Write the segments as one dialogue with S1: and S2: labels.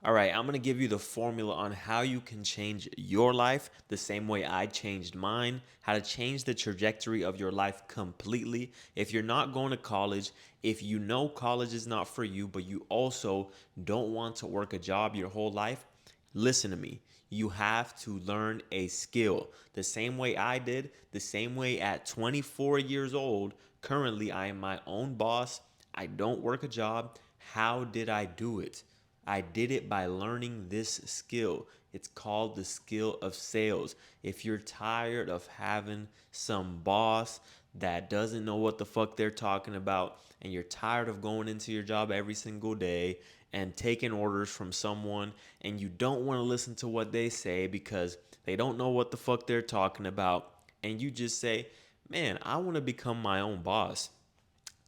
S1: All right, I'm going to give you the formula on how you can change your life the same way I changed mine, how to change the trajectory of your life completely. If you're not going to college, if you know college is not for you, but you also don't want to work a job your whole life, listen to me. You have to learn a skill the same way I did, the same way at 24 years old. Currently, I am my own boss. I don't work a job. How did I do it? I did it by learning this skill. It's called the skill of sales. If you're tired of having some boss that doesn't know what the fuck they're talking about, and you're tired of going into your job every single day and taking orders from someone, and you don't want to listen to what they say because they don't know what the fuck they're talking about, and you just say, man, I want to become my own boss,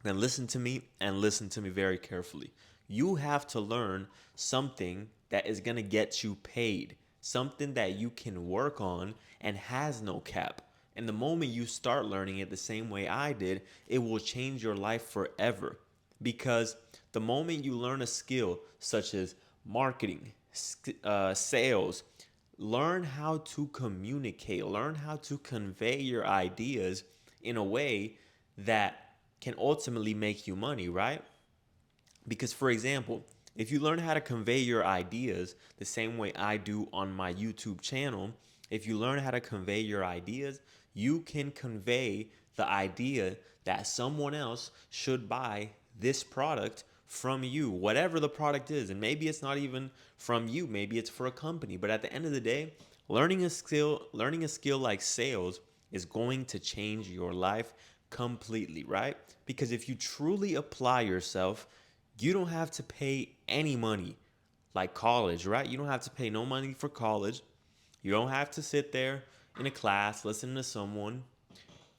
S1: then listen to me and listen to me very carefully. You have to learn something that is going to get you paid, something that you can work on and has no cap. And the moment you start learning it the same way I did, it will change your life forever. Because the moment you learn a skill such as marketing, sales, learn how to communicate, learn how to convey your ideas in a way that can ultimately make you money, right? Because, for example, if you learn how to convey your ideas the same way I do on my YouTube channel, if you learn how to convey your ideas, you can convey the idea that someone else should buy this product from you, whatever the product is. And maybe it's not even from you, maybe it's for a company. But at the end of the day, learning a skill like sales is going to change your life completely, right? Because if you truly apply yourself, you don't have to pay any money like college, right? You don't have to pay no money for college. You don't have to sit there in a class, listen to someone.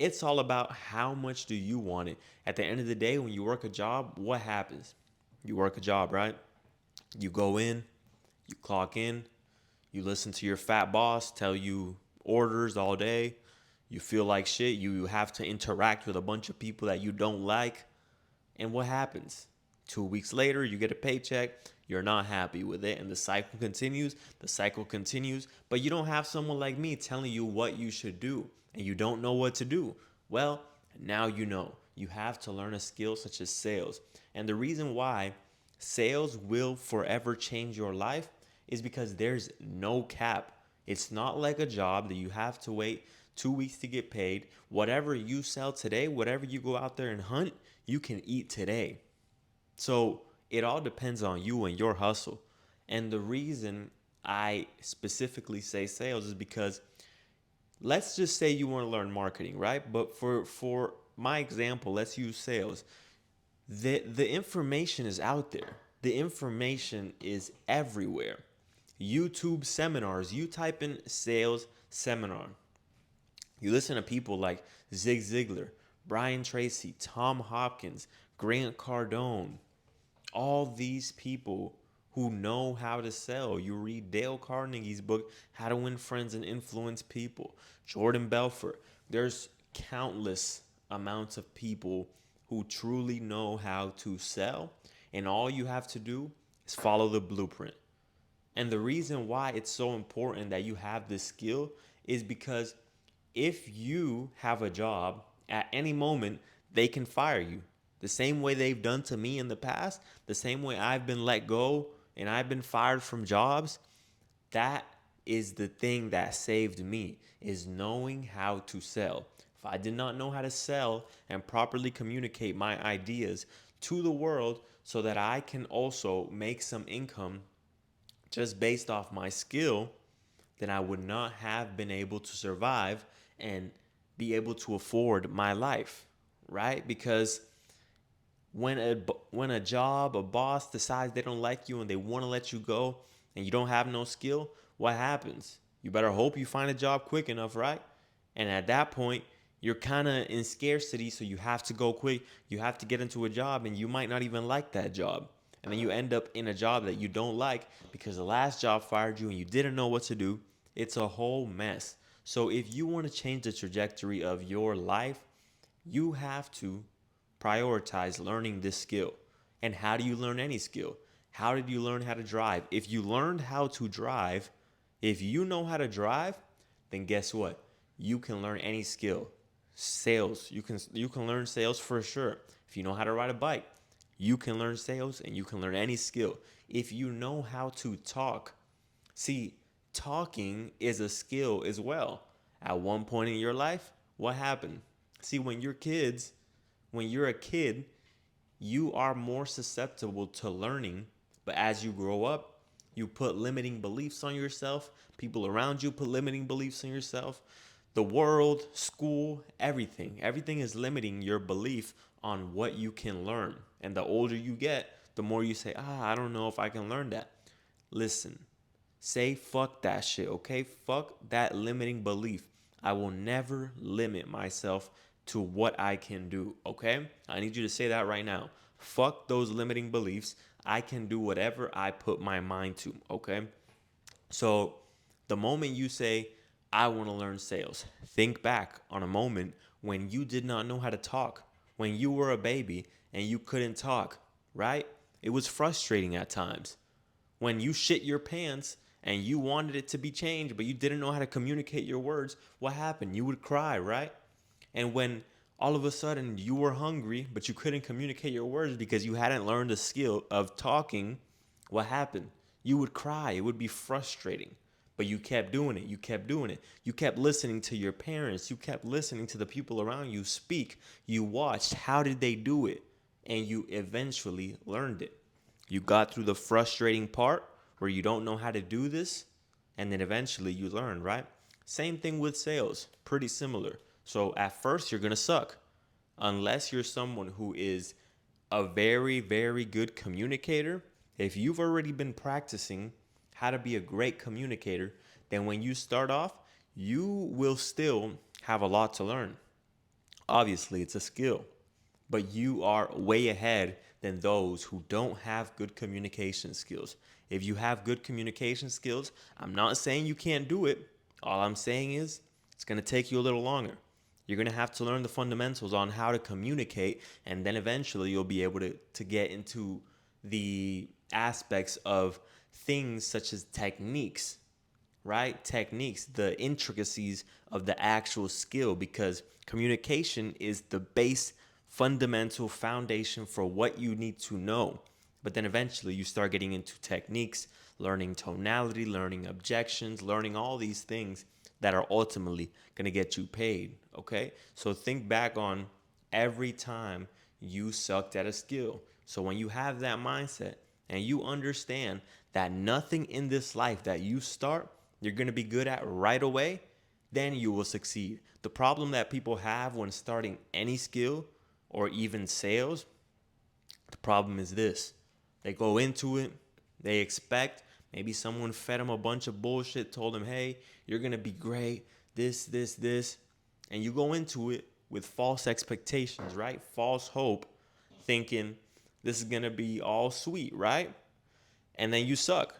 S1: It's all about how much do you want it. At the end of the day, when you work a job, what happens? You work a job, right? You go in, you clock in, you listen to your fat boss tell you orders all day. You feel like shit. You have to interact with a bunch of people that you don't like. And what happens? 2 weeks later, you get a paycheck. You're not happy with it. And the cycle continues. The cycle continues. But you don't have someone like me telling you what you should do. And you don't know what to do. Well, now you know. You have to learn a skill such as sales. And the reason why sales will forever change your life is because there's no cap. It's not like a job that you have to wait 2 weeks to get paid. Whatever you sell today, whatever you go out there and hunt, you can eat today. So it all depends on you and your hustle. And the reason I specifically say sales is because let's just say you want to learn marketing, right? But for my example, let's use sales. The information is out there. The information is everywhere. YouTube seminars, you type in sales seminar. You listen to people like Zig Ziglar, Brian Tracy, Tom Hopkins, Grant Cardone, all these people who know how to sell. You read Dale Carnegie's book, How to Win Friends and Influence People, Jordan Belfort. There's countless amounts of people who truly know how to sell, and all you have to do is follow the blueprint. And the reason why it's so important that you have this skill is because if you have a job, at any moment, they can fire you. The same way they've done to me in the past, the same way I've been let go and I've been fired from jobs, that is the thing that saved me, is knowing how to sell. If I did not know how to sell and properly communicate my ideas to the world so that I can also make some income just based off my skill, then I would not have been able to survive and be able to afford my life, right? Because when a job, a boss decides they don't like you and they want to let you go and you don't have no skill, what happens? You better hope you find a job quick enough, right? And at that point, you're kind of in scarcity, so you have to go quick. You have to get into a job and you might not even like that job. And then you end up in a job that you don't like because the last job fired you and you didn't know what to do. It's a whole mess. So if you want to change the trajectory of your life, you have to prioritize learning this skill. And how do you learn any skill? How did you learn how to drive? If you learned how to drive, if you know how to drive, then guess what? You can learn any skill. Sales, you can learn sales for sure. If you know how to ride a bike, you can learn sales and you can learn any skill. If you know how to talk, see, talking is a skill as well. At one point in your life, what happened? See, when you're a kid, you are more susceptible to learning. But as you grow up, you put limiting beliefs on yourself. People around you put limiting beliefs on yourself. The world, school, everything. Everything is limiting your belief on what you can learn. And the older you get, the more you say, I don't know if I can learn that. Listen, say fuck that shit, okay? Fuck that limiting belief. I will never limit myself to what I can do, okay? I need you to say that right now. Fuck those limiting beliefs. I can do whatever I put my mind to, okay? So the moment you say, I want to learn sales, think back on a moment when you did not know how to talk, when you were a baby and you couldn't talk, right? It was frustrating at times. When you shit your pants and you wanted it to be changed, but you didn't know how to communicate your words, what happened? You would cry, right? And when all of a sudden you were hungry, but you couldn't communicate your words because you hadn't learned the skill of talking, what happened? You would cry. It would be frustrating. But you kept doing it. You kept doing it. You kept listening to your parents. You kept listening to the people around you speak. You watched. How did they do it? And you eventually learned it. You got through the frustrating part where you don't know how to do this, and then eventually you learn, right? Same thing with sales, pretty similar. So at first you're going to suck unless you're someone who is a very, very good communicator. If you've already been practicing how to be a great communicator, then when you start off, you will still have a lot to learn. Obviously, it's a skill, but you are way ahead than those who don't have good communication skills. If you have good communication skills, I'm not saying you can't do it. All I'm saying is it's going to take you a little longer. You're going to have to learn the fundamentals on how to communicate, and then eventually you'll be able to get into the aspects of things such as techniques, right? Techniques, the intricacies of the actual skill, because communication is the base fundamental foundation for what you need to know. But then eventually you start getting into techniques, learning tonality, learning objections, learning all these things that are ultimately going to get you paid, okay? So think back on every time you sucked at a skill. So when you have that mindset and you understand that nothing in this life that you start, you're going to be good at right away, then you will succeed. The problem that people have when starting any skill or even sales, the problem is this. They go into it, they expect, maybe someone fed them a bunch of bullshit, told them, hey, you're going to be great, this. And you go into it with false expectations, right? False hope, thinking this is going to be all sweet, right? And then you suck.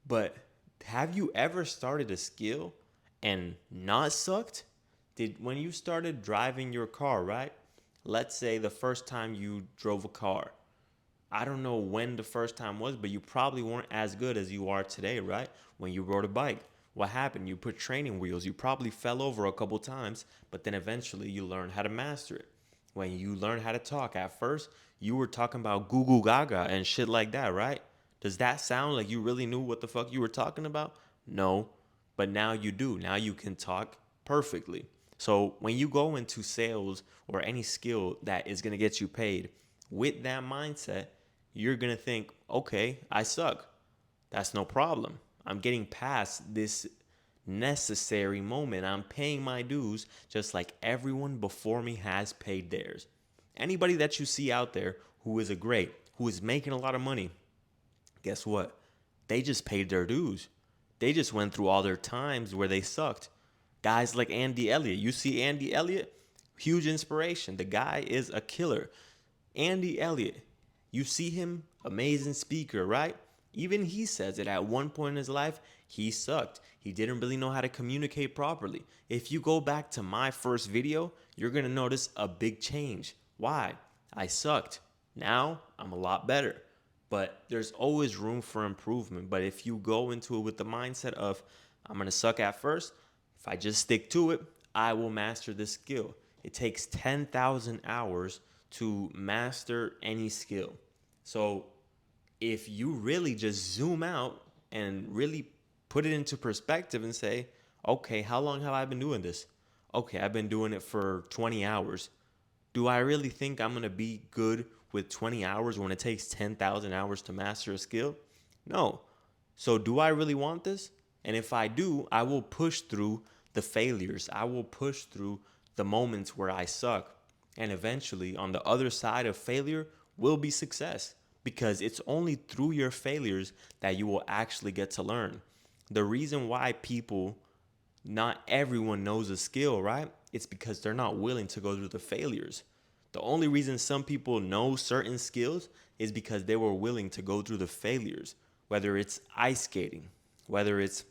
S1: But have you ever started a skill and not sucked? When you started driving your car, right? Let's say the first time you drove a car. I don't know when the first time was, but you probably weren't as good as you are today, right? When you rode a bike. What happened? You put training wheels. You probably fell over a couple times, but then eventually you learned how to master it. When you learned how to talk, at first, you were talking about goo goo gaga and shit like that, right? Does that sound like you really knew what the fuck you were talking about? No, but now you do. Now you can talk perfectly. So when you go into sales or any skill that is going to get you paid with that mindset, you're going to think, okay, I suck. That's no problem. I'm getting past this necessary moment. I'm paying my dues just like everyone before me has paid theirs. Anybody that you see out there who is who is making a lot of money, guess what? They just paid their dues. They just went through all their times where they sucked. Guys like Andy Elliott. You see Andy Elliott? Huge inspiration. The guy is a killer. Andy Elliott. You see him? Amazing speaker, right? Even he says it at one point in his life, he sucked. He didn't really know how to communicate properly. If you go back to my first video, you're going to notice a big change. Why? I sucked. Now I'm a lot better. but there's always room for improvement. But if you go into it with the mindset of, I'm going to suck at first, if I just stick to it, I will master this skill. It takes 10,000 hours to master any skill. So if you really just zoom out and really put it into perspective and say, okay, how long have I been doing this? Okay, I've been doing it for 20 hours. Do I really think I'm going to be good with 20 hours when it takes 10,000 hours to master a skill? No. So, do I really want this? And if I do, I will push through the failures. I will push through the moments where I suck. And eventually, on the other side of failure will be success, because it's only through your failures that you will actually get to learn. The reason why people, not everyone knows a skill, right? It's because they're not willing to go through the failures. The only reason some people know certain skills is because they were willing to go through the failures, whether it's ice skating, whether it's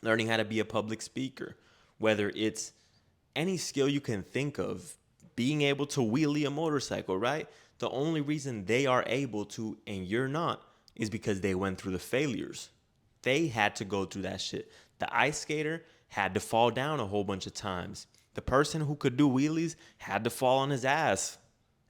S1: learning how to be a public speaker, whether it's any skill you can think of, being able to wheelie a motorcycle, right? The only reason they are able to and you're not is because they went through the failures. They had to go through that shit. The ice skater had to fall down a whole bunch of times. The person who could do wheelies had to fall on his ass.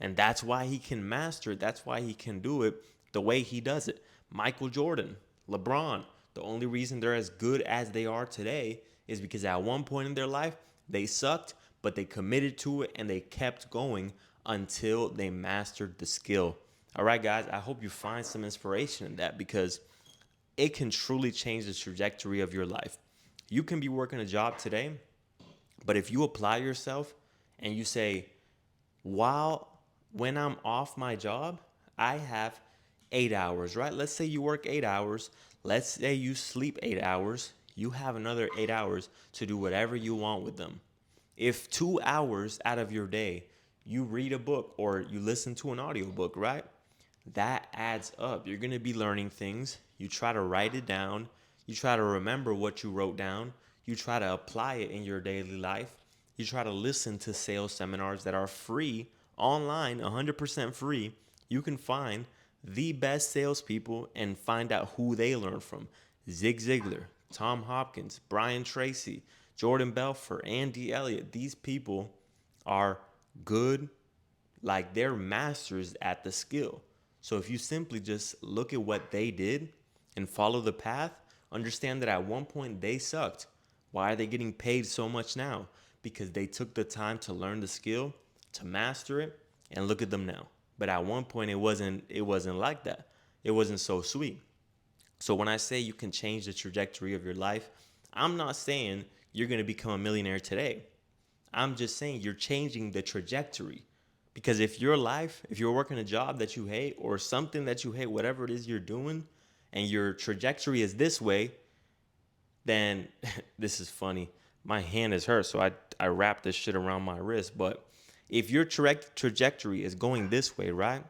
S1: And that's why he can master it. That's why he can do it the way he does it. Michael Jordan, LeBron, the only reason they're as good as they are today is because at one point in their life, they sucked, but they committed to it and they kept going until they mastered the skill. All right, guys, I hope you find some inspiration in that, because it can truly change the trajectory of your life. You can be working a job today, but if you apply yourself and you say, when I'm off my job, I have 8 hours, right? Let's say you work 8 hours. Let's say you sleep 8 hours. You have another 8 hours to do whatever you want with them. If 2 hours out of your day you read a book or you listen to an audiobook, right? That adds up. You're going to be learning things. You try to write it down. You try to remember what you wrote down. You try to apply it in your daily life. You try to listen to sales seminars that are free online, 100% free. You can find the best salespeople and find out who they learn from. Zig Ziglar, Tom Hopkins, Brian Tracy, Jordan Belfort, Andy Elliott. These people are good, like they're masters at the skill. So if you simply just look at what they did and follow the path, understand that at one point they sucked. Why are they getting paid so much now? Because they took the time to learn the skill, to master it, and look at them now. But at one point it wasn't like that. It wasn't so sweet. So when I say you can change the trajectory of your life, I'm not saying you're going to become a millionaire today. I'm just saying you're changing the trajectory. Because if you're working a job that you hate or something that you hate, whatever it is you're doing, and your trajectory is this way, then this is funny. My hand is hurt, so I wrap this shit around my wrist. But if your trajectory is going this way, right?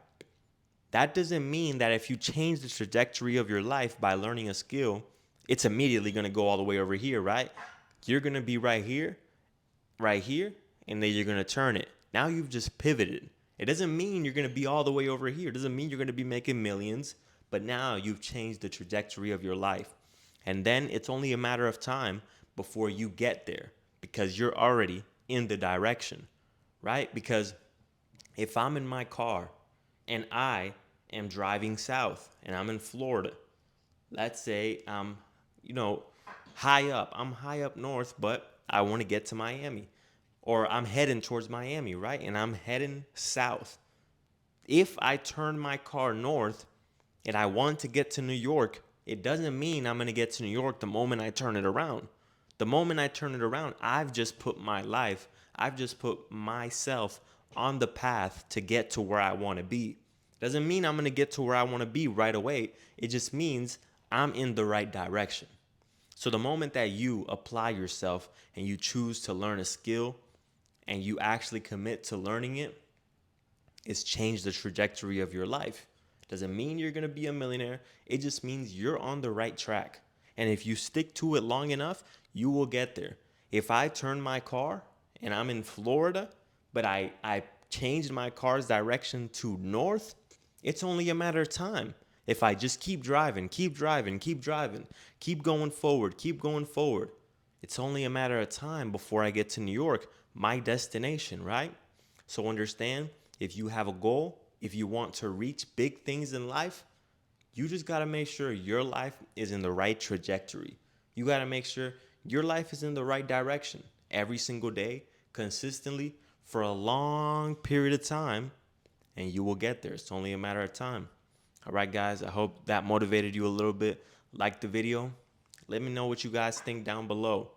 S1: That doesn't mean that if you change the trajectory of your life by learning a skill, it's immediately going to go all the way over here, right? You're going to be right here, and then you're going to turn it. Now you've just pivoted. It doesn't mean you're going to be all the way over here. It doesn't mean you're going to be making millions, but now you've changed the trajectory of your life. And then it's only a matter of time before you get there, because you're already in the direction, right? Because if I'm in my car and I am driving south and I'm in Florida, let's say you know, I'm high up north, but I want to get to Miami. Or I'm heading towards Miami, right? And I'm heading south. If I turn my car north and I want to get to New York, it doesn't mean I'm going to get to New York the moment I turn it around. The moment I turn it around, I've just put myself on the path to get to where I want to be. Doesn't mean I'm going to get to where I want to be right away. It just means I'm in the right direction. So the moment that you apply yourself and you choose to learn a skill and you actually commit to learning it, it's changed the trajectory of your life. Doesn't mean you're going to be a millionaire. It just means you're on the right track. And if you stick to it long enough, you will get there. If I turn my car and I'm in Florida, but I changed my car's direction to north, it's only a matter of time. If I just keep driving, keep driving, keep driving, keep going forward, it's only a matter of time before I get to New York, my destination, right? So understand, if you have a goal, if you want to reach big things in life, you just got to make sure your life is in the right trajectory. You got to make sure your life is in the right direction every single day, consistently, for a long period of time, and you will get there. It's only a matter of time. All right, guys, I hope that motivated you a little bit. Like the video. Let me know what you guys think down below.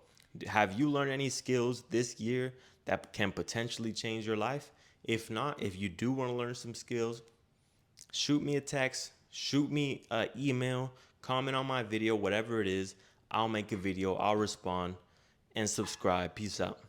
S1: Have you learned any skills this year that can potentially change your life? If not, if you do want to learn some skills, shoot me a text, shoot me an email, comment on my video, whatever it is. I'll make a video, I'll respond, and subscribe. Peace out.